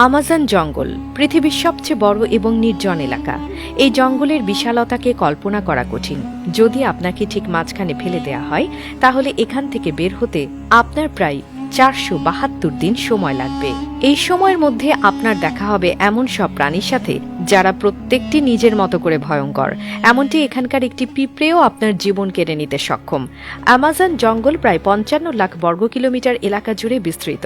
Amazon জঙ্গল পৃথিবীর সবচেয়ে বড় এবং নির্জন এলাকা। এই জঙ্গলের বিশালতাকে কল্পনা করা কঠিন। যদি আপনাকে ঠিক মাঝখানে ফেলে দেয়া হয়, তাহলে এখান থেকে বের হতে আপনার প্রায় 472 দিন সময় লাগবে। এই সময়ের মধ্যে আপনার দেখা হবে এমন সব প্রাণীর সাথে যারা প্রত্যেকটি নিজের মতো করে ভয়ঙ্কর। এমনটি এখানকার একটি পিঁপড়েও আপনার জীবন কেড়ে নিতে সক্ষম। আমাজন জঙ্গল প্রায় 55 লাখ বর্গ কিলোমিটার এলাকা জুড়ে বিস্তৃত।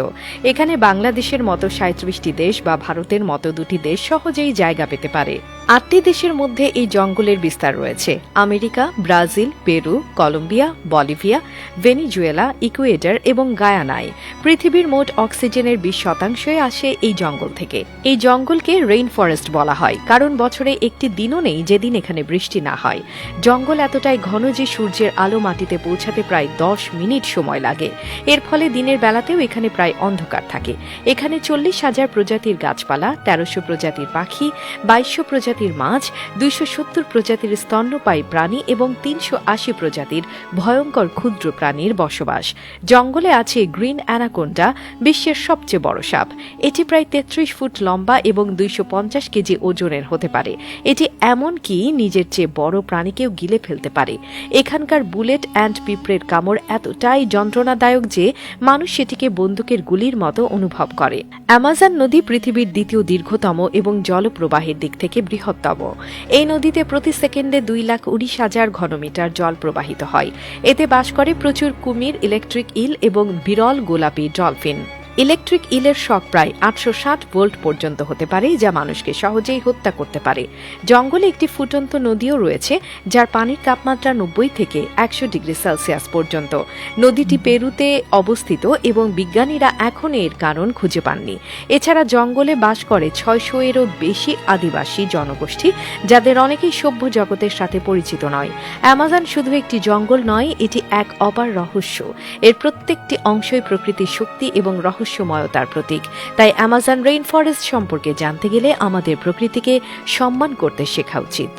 এখানে বাংলাদেশের মতো 37টি দেশ বা ভারতের মতো 2টি দেশ সহজেই জায়গা পেতে পারে। 8টি দেশের মধ্যে এই জঙ্গলের বিস্তার রয়েছে: America, Brazil, Peru, Colombia, Bolivia, Venezuela, Ecuador এবং গায়ানায়। পৃথিবীর মোট অক্সিজেনের 20% আসে এই জঙ্গল থেকে। এই জঙ্গলকে রেইন ফরেস্ট বলা হয়, কারণ বছরে একটি দিনও নেই যেদিন এখানে বৃষ্টি না হয়। জঙ্গল এতটাই ঘন যে সূর্যের আলো মাটিতে পৌঁছাতে প্রায় 10 মিনিট সময় লাগে। এর ফলে দিনের বেলাতেও এখানে প্রায় অন্ধকার থাকে। এখানে 40,000 প্রজাতির গাছপালা, 1300 প্রজাতির পাখি, 2200 প্রজাতির মাছ, 270 প্রজাতির স্তন্যপায়ী প্রাণী এবং 380 প্রজাতির ভয়ঙ্কর ক্ষুদ্র প্রাণীর বসবাস। জঙ্গলে আছে গ্রিন অ্যানাকোন্ডা, বিশ্বের সবচেয়ে বড় সাপ। এটি প্রায় 33 ফুট লম্বা এবং 250 কেজি ওজনের হতে পারে। এটি এমনকি নিজের চেয়ে বড় প্রাণীকেও গিলে ফেলতে পারে। এখানকার বুলেট অ্যান্ড পিঁপড়ের কামড় এতটাই যন্ত্রণাদায়ক যে মানুষ সেটিকে বন্দুকের গুলির মতো অনুভব করে। অ্যামাজন নদী পৃথিবীর দ্বিতীয় দীর্ঘতম এবং জলপ্রবাহের দিক থেকে বৃহত্তম। এই নদীতে প্রতি সেকেন্ডে 2,19,000 ঘনমিটার জল প্রবাহিত হয়। এতে বাস করে প্রচুর কুমির, ইলেকট্রিক ইল এবং বিরল গোলাপি ডলফিন। ইলেকট্রিক ইলের শক প্রায় 860 ভোল্ট পর্যন্ত হতে পারে, যা মানুষকে সহজেই হত্যা করতে পারে। জঙ্গলে একটি ফুটন্ত নদীও রয়েছে, যার পানির তাপমাত্রা 90 থেকে 100 ডিগ্রি সেলসিয়াস পর্যন্ত। নদীটি পেরুতে অবস্থিত এবং বিজ্ঞানীরা এখন এর কারণ খুঁজে পাননি। এছাড়া জঙ্গলে বাস করে 600-এরও বেশি আদিবাসী জনগোষ্ঠী, যাদের অনেকেই সভ্য জগতের সাথে পরিচিত নয়। অ্যামাজন শুধু একটি জঙ্গল নয়, এটি এক অপার রহস্য। এর প্রত্যেকটি অংশই প্রকৃতির শক্তি এবং রহস্যময়তার প্রতীক। তাই অ্যামাজন রেইন ফরেস্ট সম্পর্কে জানতে গেলে আমাদের প্রকৃতিকে সম্মান করতে শেখা উচিত।